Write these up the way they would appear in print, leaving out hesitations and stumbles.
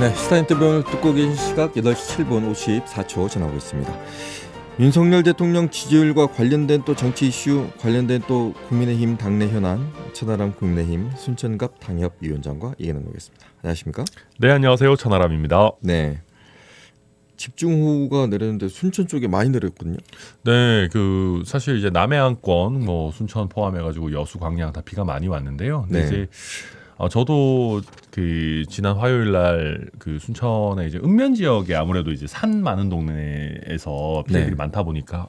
네, 시사 인터뷰를 듣고 계신 시각 8시 7분 54초 지나고 있습니다. 윤석열 대통령 지지율과 관련된 또 정치 이슈, 관련된 또 국민의힘 당내 현안, 천하람 국민의힘 순천갑 당협위원장과 얘기 나누겠습니다. 안녕하십니까? 네, 안녕하세요. 천하람입니다. 네, 집중호우가 내렸는데 순천 쪽에 많이 내렸거든요. 네, 사실 이제 남해안권, 순천 포함해가지고 여수, 광양 다 비가 많이 왔는데요. 근데 네. 이제 저도 지난 화요일 날 순천의 이제 읍면 지역에 아무래도 이제 산 많은 동네에서 피해들이 네. 많다 보니까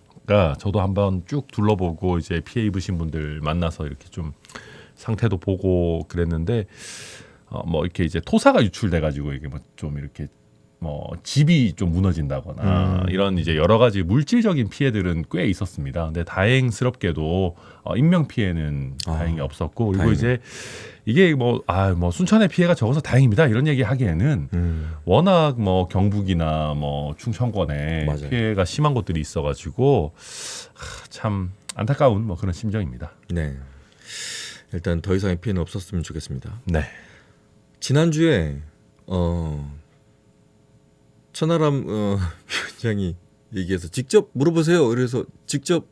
저도 한번 쭉 둘러보고 이제 피해 입으신 분들 만나서 이렇게 좀 상태도 보고 그랬는데 이렇게 이제 토사가 유출돼가지고 이게 좀 이렇게 집이 좀 무너진다거나 이런 이제 여러 가지 물질적인 피해들은 꽤 있었습니다. 근데 다행스럽게도 인명 피해는 다행히 없었고, 그리고 다행이네. 이제 이게 순천의 피해가 적어서 다행입니다 이런 얘기 하기에는 워낙 경북이나 충청권에 맞아요. 피해가 심한 곳들이 있어가지고 참 안타까운 그런 심정입니다. 네, 일단 더 이상의 피해는 없었으면 좋겠습니다. 네. 지난주에 천하람 위원장이 얘기해서 직접 물어보세요. 그래서 직접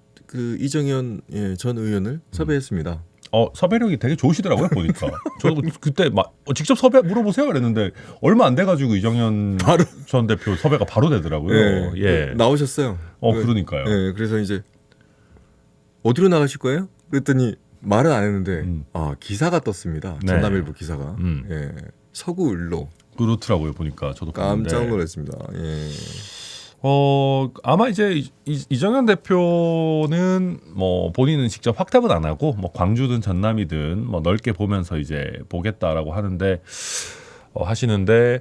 이정현 전 의원을 섭외했습니다. 섭외력이 되게 좋으시더라고요 보니까. 저도 그때 직접 섭외 물어보세요 그랬는데 얼마 안 돼가지고 이정현 전 대표 섭외가 바로 되더라고요. 예. 나오셨어요. 그러니까요. 네, 그래서 이제 어디로 나가실 거예요? 그랬더니 말은 안 했는데 기사가 떴습니다. 네. 전남일보 기사가. 예, 서구을로. 그렇더라고요 보니까. 저도 깜짝 봤는데. 놀랐습니다. 예. 아마 이제 이정현 대표는 본인은 직접 확답은 안 하고 광주든 전남이든 넓게 보면서 이제 보겠다라고 하는데 하시는데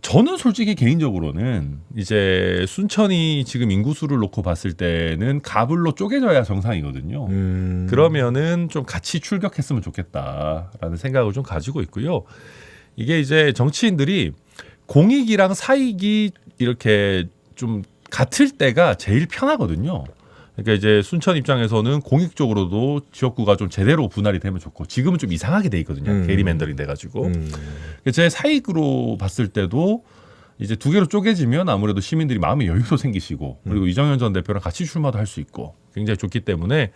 저는 솔직히 개인적으로는 이제 순천이 지금 인구수를 놓고 봤을 때는 가불로 쪼개져야 정상이거든요. 그러면은 좀 같이 출격했으면 좋겠다라는 생각을 좀 가지고 있고요. 이게 이제 정치인들이 공익이랑 사익이 이렇게 좀 같을 때가 제일 편하거든요. 그러니까 이제 순천 입장에서는 공익적으로도 지역구가 좀 제대로 분할이 되면 좋고, 지금은 좀 이상하게 돼 있거든요. 게리맨더링 돼가지고. 제 사익으로 봤을 때도 이제 두 개로 쪼개지면 아무래도 시민들이 마음의 여유도 생기시고, 그리고 이정현 전 대표랑 같이 출마도 할 수 있고 굉장히 좋기 때문에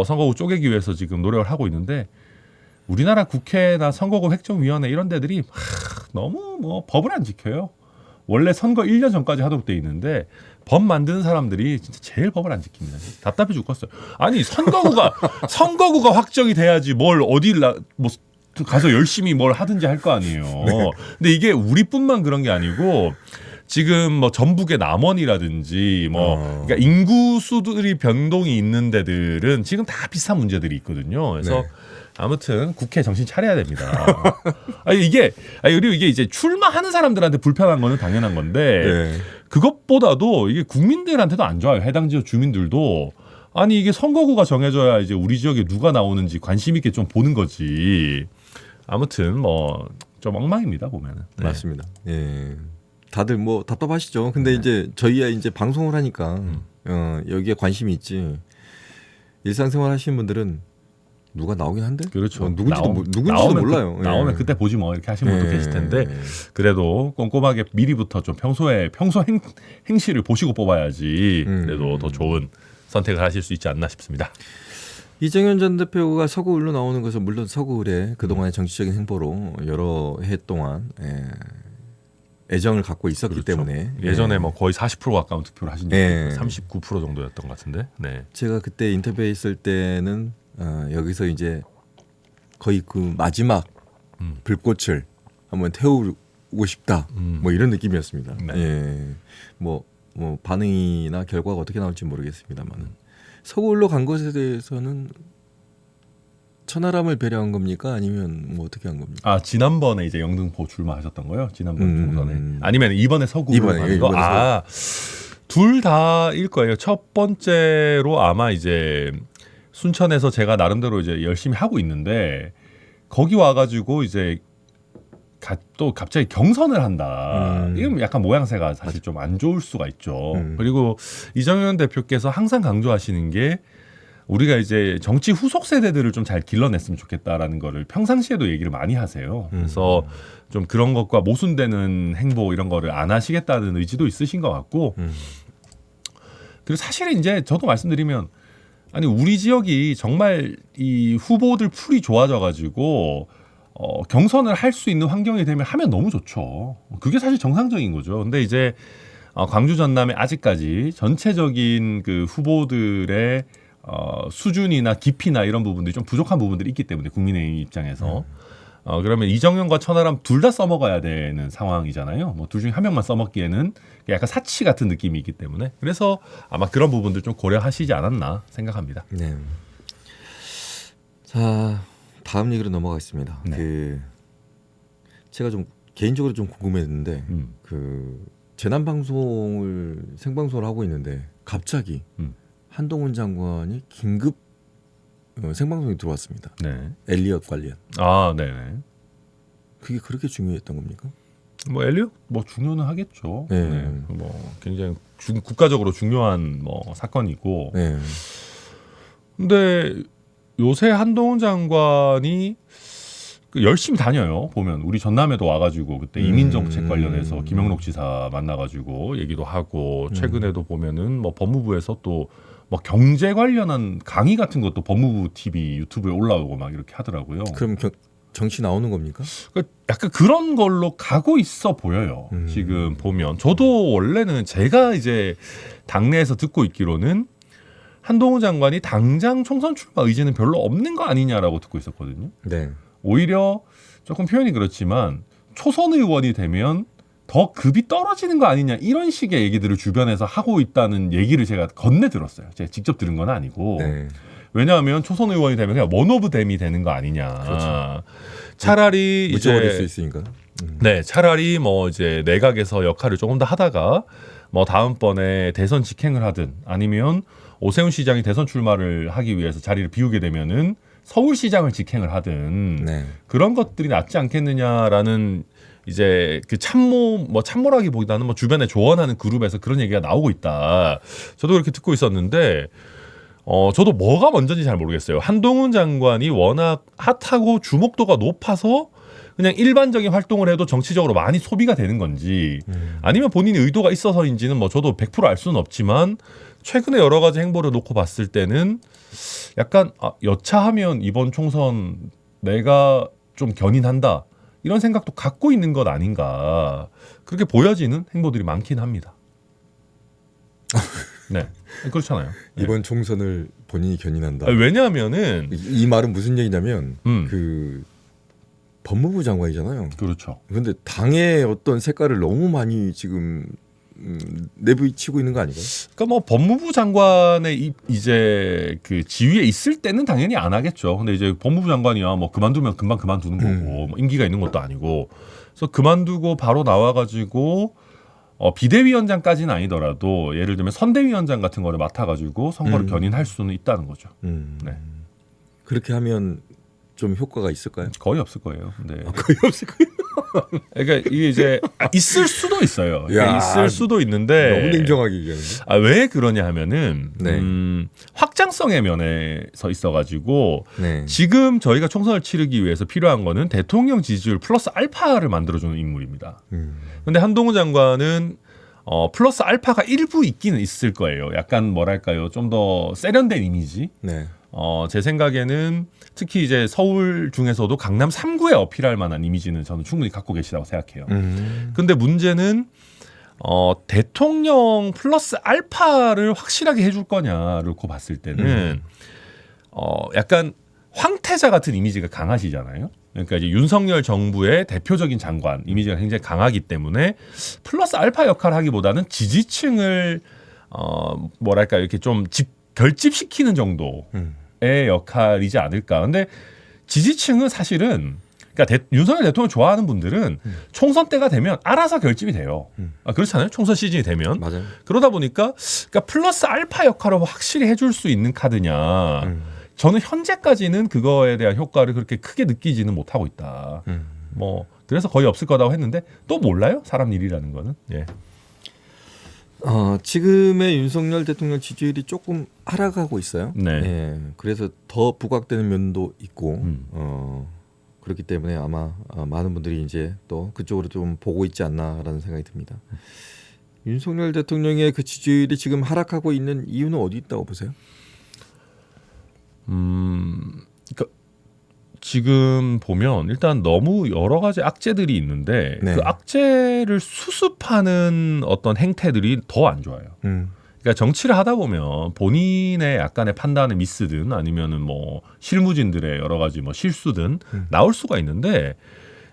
선거구 쪼개기 위해서 지금 노력을 하고 있는데, 우리나라 국회나 선거구 획정위원회 이런 데들이 너무 법을 안 지켜요. 원래 선거 1년 전까지 하도록 돼 있는데 법 만드는 사람들이 진짜 제일 법을 안 지킵니다. 답답해 죽겠어요. 아니 선거구가 확정이 돼야지 뭘 어딜 가서 열심히 뭘 하든지 할 거 아니에요. 네. 근데 이게 우리뿐만 그런 게 아니고 지금 전북의 남원이라든지 그러니까 인구수들이 변동이 있는 데들은 지금 다 비슷한 문제들이 있거든요. 그래서 네. 아무튼 국회 정신 차려야 됩니다. 그리고 이게 이제 출마하는 사람들한테 불편한 거는 당연한 건데 네. 그것보다도 이게 국민들한테도 안 좋아요. 해당 지역 주민들도 아니 이게 선거구가 정해져야 이제 우리 지역에 누가 나오는지 관심 있게 좀 보는 거지. 아무튼 좀 엉망입니다 보면은. 네. 맞습니다. 예. 다들 답답하시죠. 근데 이제 저희야 이제 방송을 하니까 여기에 관심이 있지. 일상생활 하시는 분들은 누가 나오긴 한데, 그렇죠. 누군지도 몰라요. 나오면 예. 그때 보지 이렇게 하시는 분도 계실 텐데 그래도 꼼꼼하게 미리부터 좀 평소 행실을 보시고 뽑아야지 그래도 더 좋은 선택을 하실 수 있지 않나 싶습니다. 이정현 전 대표가 서구을로 나오는 것은 물론 서구을의 그동안의 정치적인 행보로 여러 해 동안 애정을 갖고 있었기 그렇죠. 때문에 예전에 거의 40% 가까운 투표를 하신 적이 예. 39% 정도였던 것 같은데. 네. 제가 그때 인터뷰했을 때는 여기서 이제 거의 그 마지막 불꽃을 한번 태우고 싶다 이런 느낌이었습니다. 네. 예. 반응이나 결과가 어떻게 나올지 모르겠습니다만 서울로 간 것에 대해서는 천하람을 배려한 겁니까? 아니면 어떻게 한 겁니까? 지난번에 이제 영등포 출마하셨던 거요? 지난번 총선에 아니면 이번에 서구로 가는 거? 둘 다일 거예요. 첫 번째로 아마 이제 순천에서 제가 나름대로 이제 열심히 하고 있는데 거기 와가지고 이제 또 갑자기 경선을 한다. 이건 약간 모양새가 사실 좀 안 좋을 수가 있죠. 그리고 이정현 대표께서 항상 강조하시는 게 우리가 이제 정치 후속 세대들을 좀 잘 길러냈으면 좋겠다라는 거를 평상시에도 얘기를 많이 하세요. 그래서 좀 그런 것과 모순되는 행보 이런 거를 안 하시겠다는 의지도 있으신 것 같고 그리고 사실은 이제 저도 말씀드리면 아니 우리 지역이 정말 이 후보들 풀이 좋아져가지고 경선을 할 수 있는 환경이 되면 하면 너무 좋죠. 그게 사실 정상적인 거죠. 근데 이제 광주 전남에 아직까지 전체적인 그 후보들의 수준이나 깊이나 이런 부분들이 좀 부족한 부분들이 있기 때문에 국민의힘 입장에서 그러면 이정현과 천하람 둘 다 써먹어야 되는 상황이잖아요. 뭐 둘 중에 한 명만 써먹기에는 약간 사치 같은 느낌이 있기 때문에 그래서 아마 그런 부분들 좀 고려하시지 않았나 생각합니다. 네. 자 다음 얘기로 넘어가겠습니다. 네. 그 제가 좀 개인적으로 좀 궁금했는데 그 재난 방송을 생방송을 하고 있는데 갑자기 한동훈 장관이 긴급 생방송에 들어왔습니다. 네. 엘리엇 관련. 아, 네. 그게 그렇게 중요했던 겁니까? 뭐 엘리엇 뭐 중요는 하겠죠. 네. 네. 뭐 굉장히 국가적으로 중요한 뭐 사건이고. 네. 근데 요새 한동훈 장관이 열심히 다녀요. 보면 우리 전남에도 와가지고 그때 이민 정책 관련해서 김영록 지사 만나가지고 얘기도 하고 최근에도 보면은 뭐 법무부에서 또 뭐 경제 관련한 강의 같은 것도 법무부 TV 유튜브에 올라오고 막 이렇게 하더라고요. 그럼 정치 나오는 겁니까? 약간 그런 걸로 가고 있어 보여요. 지금 보면 저도 원래는 제가 이제 당내에서 듣고 있기로는 한동훈 장관이 당장 총선 출마 의지는 별로 없는 거 아니냐라고 듣고 있었거든요. 네. 오히려 조금 표현이 그렇지만 초선 의원이 되면 더 급이 떨어지는 거 아니냐 이런 식의 얘기들을 주변에서 하고 있다는 얘기를 제가 건네 들었어요. 제가 직접 들은 건 아니고. 네. 왜냐하면 초선 의원이 되면 그냥 원 오브 댐이 되는 거 아니냐. 그렇죠. 차라리 무조건 이제 될수 있으니까. 네, 차라리 뭐 이제 내각에서 역할을 조금 더 하다가 뭐 다음번에 대선 직행을 하든 아니면 오세훈 시장이 대선 출마를 하기 위해서 자리를 비우게 되면은 서울시장을 직행을 하든 네. 그런 것들이 낫지 않겠느냐라는 이제 그 참모라기보다는 뭐 주변에 조언하는 그룹에서 그런 얘기가 나오고 있다. 저도 그렇게 듣고 있었는데 저도 뭐가 먼저인지 잘 모르겠어요. 한동훈 장관이 워낙 핫하고 주목도가 높아서 그냥 일반적인 활동을 해도 정치적으로 많이 소비가 되는 건지 아니면 본인이 의도가 있어서인지는 뭐 저도 100% 알 수는 없지만 최근에 여러 가지 행보를 놓고 봤을 때는 약간 여차하면 이번 총선 내가 좀 견인한다 이런 생각도 갖고 있는 것 아닌가 그렇게 보여지는 행보들이 많긴 합니다. 네, 그렇잖아요. 이번 총선을 본인이 견인한다. 왜냐하면은 이 말은 무슨 얘기냐면 그 법무부 장관이잖아요. 그렇죠. 그런데 당의 어떤 색깔을 너무 많이 지금 내부치고 있는 거 아닌가요? 그러니까 뭐 법무부 장관의 이제 그 지위에 있을 때는 당연히 안 하겠죠. 근데 이제 법무부 장관이야 뭐 그만두면 금방 그만두는 거고 뭐 임기가 있는 것도 아니고 그래서 그만두고 바로 나와가지고 비대위원장까지는 아니더라도 예를 들면 선대위원장 같은 거를 맡아가지고 선거를 견인할 수는 있다는 거죠. 네. 그렇게 하면 좀 효과가 있을까요? 거의 없을 거예요. 네. 거의 없을 거예요. 그러니까 이게 이제 있을 수도 있어요. 야, 있을 수도 있는데 너무 냉정하게 얘기하는데. 왜 그러냐 하면은 네. 확장성의 면에서 있어가지고 네. 지금 저희가 총선을 치르기 위해서 필요한 거는 대통령 지지율 플러스 알파를 만들어주는 인물입니다. 그런데 한동훈 장관은 플러스 알파가 일부 있기는 있을 거예요. 약간 뭐랄까요, 좀 더 세련된 이미지. 네. 제 생각에는 특히 이제 서울 중에서도 강남 3구에 어필할 만한 이미지는 저는 충분히 갖고 계시다고 생각해요. 근데 문제는 대통령 플러스 알파를 확실하게 해줄 거냐를 놓고 봤을 때는 약간 황태자 같은 이미지가 강하시잖아요. 그러니까 이제 윤석열 정부의 대표적인 장관 이미지가 굉장히 강하기 때문에 플러스 알파 역할을 하기보다는 지지층을 뭐랄까 이렇게 좀 결집시키는 정도의 역할이지 않을까. 근데 지지층은 사실은 그러니까 윤석열 대통령 좋아하는 분들은 총선 때가 되면 알아서 결집이 돼요. 그렇잖아요. 총선 시즌이 되면. 맞아요. 그러다 보니까 그러니까 플러스 알파 역할을 확실히 해줄 수 있는 카드냐. 저는 현재까지는 그거에 대한 효과를 그렇게 크게 느끼지는 못하고 있다. 뭐 그래서 거의 없을 거라고 했는데 또 몰라요. 사람 일이라는 거는. 예. 지금의 윤석열 대통령 지지율이 조금 하락하고 있어요. 네. 예, 그래서 더 부각되는 면도 있고 그렇기 때문에 아마 많은 분들이 이제 또 그쪽으로 좀 보고 있지 않나라는 생각이 듭니다. 윤석열 대통령의 그 지지율이 지금 하락하고 있는 이유는 어디 있다고 보세요? 그러니까 지금 보면 일단 너무 여러 가지 악재들이 있는데 네. 그 악재를 수습하는 어떤 행태들이 더 안 좋아요. 그러니까 정치를 하다 보면 본인의 약간의 판단의 미스든 아니면은 뭐 실무진들의 여러 가지 뭐 실수든 나올 수가 있는데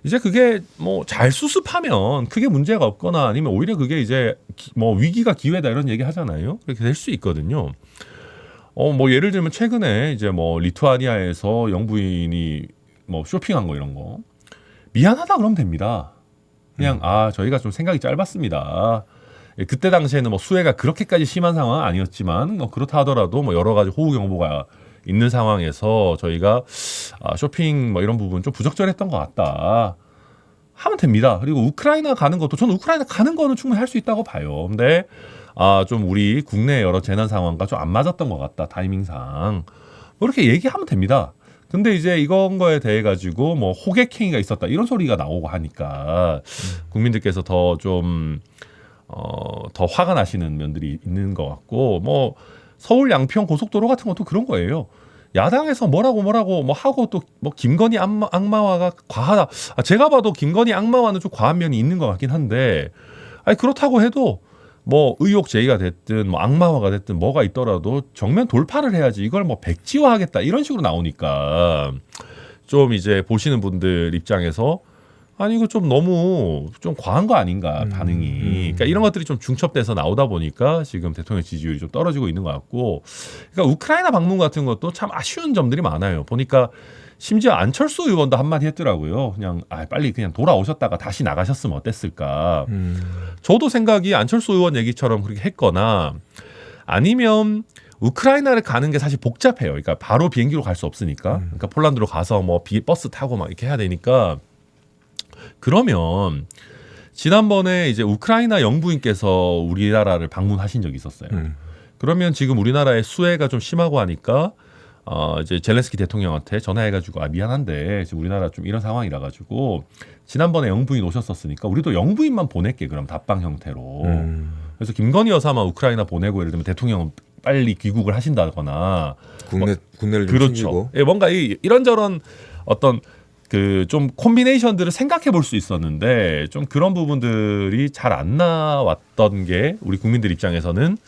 이제 그게 뭐 잘 수습하면 크게 문제가 없거나 아니면 오히려 그게 이제 뭐 위기가 기회다 이런 얘기 하잖아요. 그렇게 될 수 있거든요. 뭐 예를 들면 최근에 이제 뭐 리투아니아에서 영부인이 뭐 쇼핑한 거 이런 거 미안하다 그러면 됩니다. 그냥 저희가 좀 생각이 짧았습니다. 그때 당시에는 뭐 수해가 그렇게까지 심한 상황은 아니었지만 뭐 그렇다 하더라도 뭐 여러 가지 호우 경보가 있는 상황에서 저희가 쇼핑 뭐 이런 부분 좀 부적절했던 것 같다 하면 됩니다. 그리고 우크라이나 가는 것도 저는 우크라이나 가는 거는 충분히 할 수 있다고 봐요. 근데 좀 우리 국내 여러 재난 상황과 좀 안 맞았던 것 같다 타이밍상 그렇게 얘기하면 됩니다. 근데 이제 이건 거에 대해 가지고 뭐 호객행위가 있었다 이런 소리가 나오고 하니까 국민들께서 더 좀 더 화가 나시는 면들이 있는 것 같고 뭐 서울 양평 고속도로 같은 것도 그런 거예요. 야당에서 뭐라고 뭐 하고 또 뭐 김건희 악마화가 과하다. 제가 봐도 김건희 악마화는 좀 과한 면이 있는 것 같긴 한데 아니 그렇다고 해도 뭐 의혹 제기가 됐든 뭐 악마화가 됐든 뭐가 있더라도 정면 돌파를 해야지 이걸 뭐 백지화하겠다 이런 식으로 나오니까 좀 이제 보시는 분들 입장에서 아니 이거 좀 너무 좀 과한 거 아닌가 반응이 그러니까 이런 것들이 좀 중첩돼서 나오다 보니까 지금 대통령 지지율이 좀 떨어지고 있는 것 같고 그러니까 우크라이나 방문 같은 것도 참 아쉬운 점들이 많아요. 보니까 심지어 안철수 의원도 한마디 했더라고요. 그냥 빨리 그냥 돌아오셨다가 다시 나가셨으면 어땠을까. 저도 생각이 안철수 의원 얘기처럼 그렇게 했거나 아니면 우크라이나를 가는 게 사실 복잡해요. 그러니까 바로 비행기로 갈 수 없으니까. 그러니까 폴란드로 가서 뭐 버스 타고 막 이렇게 해야 되니까 그러면 지난번에 이제 우크라이나 영부인께서 우리나라를 방문하신 적이 있었어요. 그러면 지금 우리나라의 수해가 좀 심하고 하니까 이제 젤렌스키 대통령한테 전화해가지고 미안한데 지금 우리나라 좀 이런 상황이라 가지고 지난번에 영부인 오셨었으니까 우리도 영부인만 보낼게 그럼 답방 형태로. 그래서 김건희 여사만 우크라이나 보내고 예를 들면 대통령은 빨리 귀국을 하신다거나 국내를 좀 그렇죠. 챙기고. 예, 뭔가 이런저런 어떤 그 좀 콤비네이션들을 생각해 볼 수 있었는데 좀 그런 부분들이 잘 안 나왔던 게 우리 국민들 입장에서는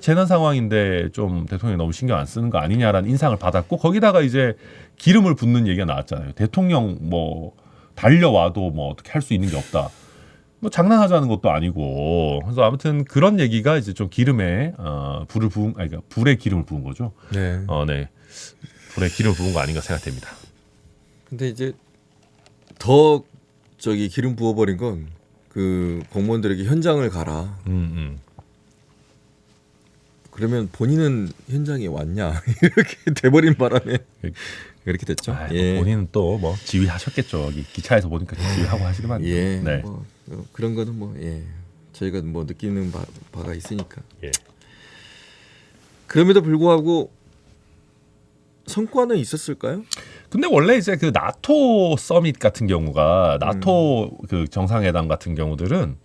재난 상황인데 좀 대통령이 너무 신경 안 쓰는 거 아니냐라는 인상을 받았고 거기다가 이제 기름을 붓는 얘기가 나왔잖아요. 대통령 뭐 달려와도 뭐 어떻게 할 수 있는 게 없다. 뭐 장난하자는 것도 아니고 그래서 아무튼 그런 얘기가 이제 좀 기름에 그러니까 불에 기름을 부은 거죠. 네. 네. 불에 기름을 부은 거 아닌가 생각됩니다. 근데 이제 더 기름 부어버린 건 그 공무원들에게 현장을 가라. 그러면 본인은 현장에 왔냐 이렇게 돼버린 바람에 이렇게 됐죠. 예. 본인은 또 뭐 지휘하셨겠죠. 기차에서 보니까 지휘하고 하시더만요. 예. 네. 뭐 그런 거는 뭐 저희가 뭐 느끼는 바가 있으니까. 예. 그럼에도 불구하고 성과는 있었을까요? 근데 원래 이제 그 나토 서밋 같은 경우가 나토 그 정상회담 같은 경우들은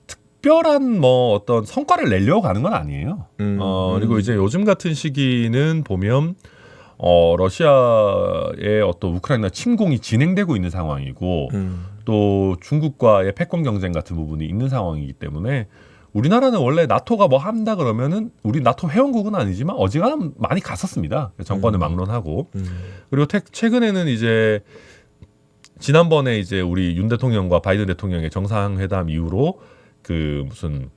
특별한 뭐 어떤 성과를 내려고 가는 건 아니에요. 그리고 이제 요즘 같은 시기는 보면 러시아의 어떤 우크라이나 침공이 진행되고 있는 상황이고 또 중국과의 패권 경쟁 같은 부분이 있는 상황이기 때문에 우리나라는 원래 나토가 뭐 한다 그러면은 우리 나토 회원국은 아니지만 어지간하면 많이 갔었습니다. 정권을 막론하고. 그리고 최근에는 이제 지난번에 이제 우리 윤 대통령과 바이든 대통령의 정상회담 이후로 그 무슨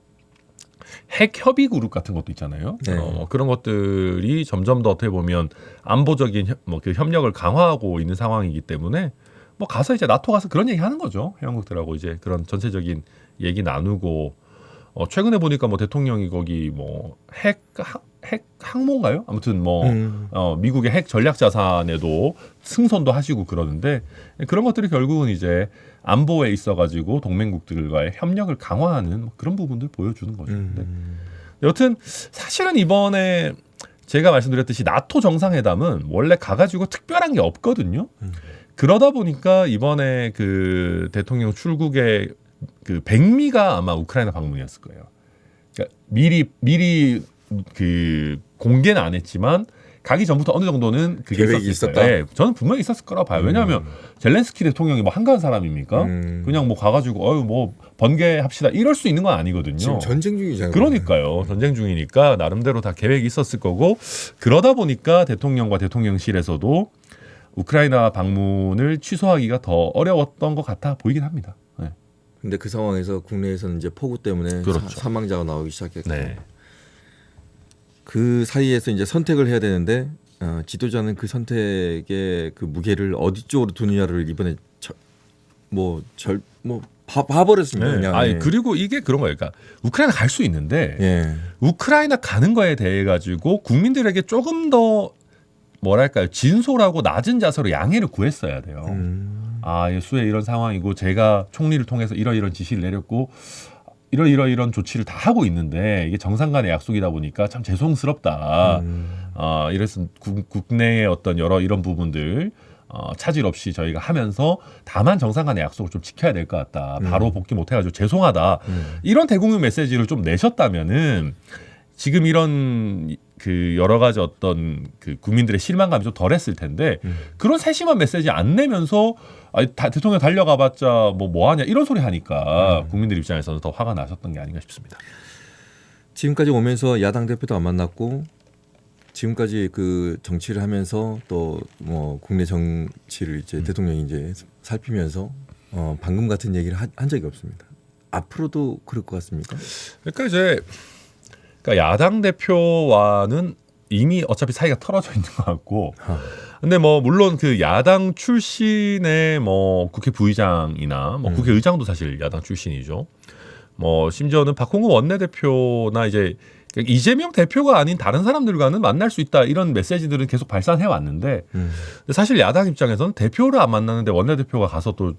핵 협의 그룹 같은 것도 있잖아요. 네. 그런 것들이 점점 더 어떻게 보면 안보적인 그 협력을 강화하고 있는 상황이기 때문에 뭐 가서 이제 나토 가서 그런 얘기 하는 거죠. 회원국들하고 이제 그런 전체적인 얘기 나누고 최근에 보니까 뭐 대통령이 거기 뭐 핵 항모인가요? 아무튼 뭐 미국의 핵 전략 자산에도 승선도 하시고 그러는데 그런 것들이 결국은 이제 안보에 있어가지고 동맹국들과의 협력을 강화하는 그런 부분들 보여주는 거죠. 근데 여튼 사실은 이번에 제가 말씀드렸듯이 나토 정상회담은 원래 가가지고 특별한 게 없거든요. 그러다 보니까 이번에 그 대통령 출국의 그 백미가 아마 우크라이나 방문이었을 거예요. 그러니까 미리 그 공개는 안 했지만 가기 전부터 어느 정도는 그게 계획이 있었다. 네, 저는 분명히 있었을 거라고 봐요. 왜냐하면 젤렌스키 대통령이 뭐 한가한 사람입니까? 그냥 뭐 가가지고 뭐 번개합시다 이럴 수 있는 건 아니거든요. 지금 전쟁 중이잖아요. 그러니까요. 전쟁 중이니까 나름대로 다 계획이 있었을 거고 그러다 보니까 대통령과 대통령실에서도 우크라이나 방문을 취소하기가 더 어려웠던 것 같아 보이긴 합니다. 네. 근데 그 상황에서 국내에서는 이제 폭우 때문에 그렇죠. 사망자가 나오기 시작했고 네. 그 사이에서 이제 선택을 해야 되는데 지도자는 그 선택의 그 무게를 어디 쪽으로 두느냐를 이번에 봐버렸습니다. 네. 그냥. 아니 그리고 이게 그런 거예요. 그러니까 우크라이나 갈 수 있는데 예. 우크라이나 가는 거에 대해 가지고 국민들에게 조금 더 뭐랄까요 진솔하고 낮은 자세로 양해를 구했어야 돼요. 수에 이런 상황이고 제가 총리를 통해서 이런 지시를 내렸고 이런 조치를 다 하고 있는데 이게 정상 간의 약속이다 보니까 참 죄송스럽다. 이래서 국내의 어떤 여러 이런 부분들 차질 없이 저희가 하면서 다만 정상 간의 약속을 좀 지켜야 될 것 같다. 바로 복귀 못 해가지고 죄송하다. 이런 대국민 메시지를 좀 내셨다면은 지금 이런 그 여러 가지 어떤 그 국민들의 실망감이 좀 덜했을 텐데 그런 세심한 메시지 안 내면서 대통령 달려가봤자 뭐 하냐 이런 소리 하니까 국민들 입장에서는 더 화가 나셨던 게 아닌가 싶습니다. 지금까지 오면서 야당 대표도 안 만났고 지금까지 그 정치를 하면서 또 뭐 국내 정치를 이제 대통령이 이제 살피면서 방금 같은 얘기를 한 적이 없습니다. 앞으로도 그럴 것 같습니까? 그러니까 이제 야당 대표와는 이미 어차피 사이가 털어져 있는 것 같고, 근데 뭐 물론 그 야당 출신의 뭐 국회 부의장이나 뭐 국회의장도 사실 야당 출신이죠. 뭐 심지어는 박홍근 원내대표나 이제 이재명 대표가 아닌 다른 사람들과는 만날 수 있다 이런 메시지들은 계속 발산해 왔는데 사실 야당 입장에서는 대표를 안 만나는데 원내대표가 가서 또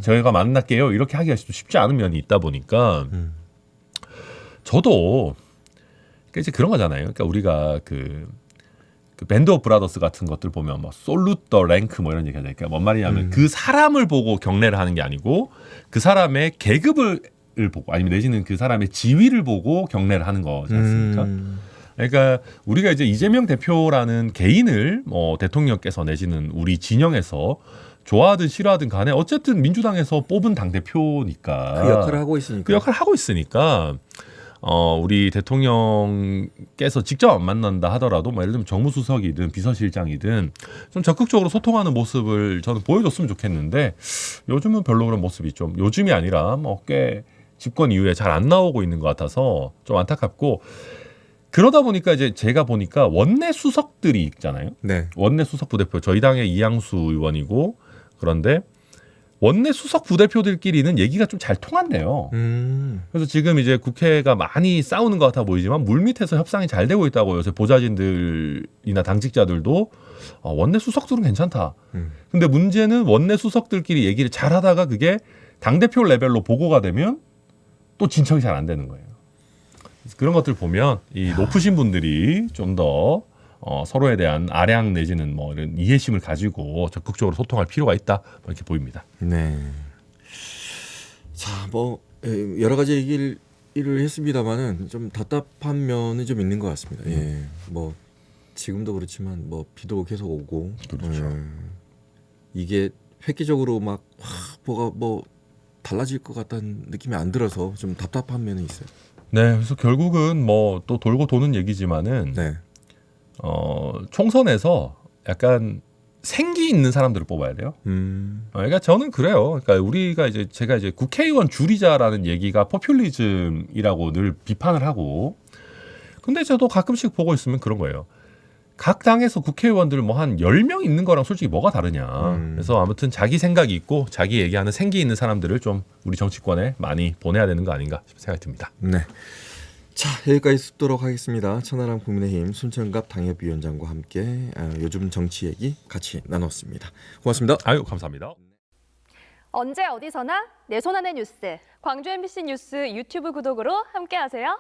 저희가 만날게요 이렇게 하기가 쉽지 않은 면이 있다 보니까 저도 이제 그런 거잖아요. 그러니까 우리가 그 밴드 오브 브라더스 같은 것들 보면 뭐 솔루트 더 랭크 뭐 이런 얘기 하잖아요. 그러니까 뭔 말이냐면 그 사람을 보고 경례를 하는 게 아니고 그 사람의 계급을 보고 아니면 내지는 그 사람의 지위를 보고 경례를 하는 거지 않습니까? 그러니까 우리가 이제 이재명 대표라는 개인을 뭐 대통령께서 내지는 우리 진영에서 좋아하든 싫어하든 간에 어쨌든 민주당에서 뽑은 당 대표니까 그 역할을 하고 있으니까. 그 역할을 하고 있으니까 우리 대통령께서 직접 안 만난다 하더라도 뭐 예를 들면 정무수석이든 비서실장이든 좀 적극적으로 소통하는 모습을 저는 보여줬으면 좋겠는데 요즘은 별로 그런 모습이 좀 요즘이 아니라 뭐 꽤 집권 이후에 잘 안 나오고 있는 것 같아서 좀 안타깝고 그러다 보니까 이제 제가 보니까 원내 수석들이 있잖아요. 네. 원내 수석 부대표 저희 당의 이양수 의원이고 그런데 원내 수석 부대표들끼리는 얘기가 좀 잘 통한대요. 그래서 지금 이제 국회가 많이 싸우는 것 같아 보이지만 물밑에서 협상이 잘 되고 있다고 요새 보좌진들이나 당직자들도 원내 수석들은 괜찮다. 근데 문제는 원내 수석들끼리 얘기를 잘 하다가 그게 당대표 레벨로 보고가 되면 또 진척이 잘 안 되는 거예요. 그래서 그런 것들 보면 이 높으신 분들이 좀 더 서로에 대한 아량 내지는 뭐 이런 이해심을 가지고 적극적으로 소통할 필요가 있다 이렇게 보입니다. 네. 자, 뭐 여러 가지 얘기를 했습니다만은 좀 답답한 면은 좀 있는 것 같습니다. 예. 뭐 지금도 그렇지만 뭐 비도 계속 오고 그렇죠. 이게 획기적으로 막 뭐가 뭐 달라질 것 같다는 느낌이 안 들어서 좀 답답한 면은 있어요. 네, 그래서 결국은 뭐 또 돌고 도는 얘기지만은 네. 총선에서 약간 생기 있는 사람들을 뽑아야 돼요. 그러니까 저는 그래요. 그러니까 우리가 이제 제가 이제 국회의원 줄이자라는 얘기가 포퓰리즘이라고 늘 비판을 하고, 근데 저도 가끔씩 보고 있으면 그런 거예요. 각 당에서 국회의원들 뭐 한 10명 있는 거랑 솔직히 뭐가 다르냐. 그래서 아무튼 자기 생각이 있고 자기 얘기하는 생기 있는 사람들을 좀 우리 정치권에 많이 보내야 되는 거 아닌가 싶은 생각이 듭니다. 네. 자, 여기까지 듣도록 하겠습니다. 천하람 국민의힘 순천갑 당협위원장과 함께 요즘 정치 얘기 같이 나눴습니다. 고맙습니다. 아유, 감사합니다. 언제 어디서나 내 손 안의 뉴스. 광주 MBC 뉴스 유튜브 구독으로 함께하세요.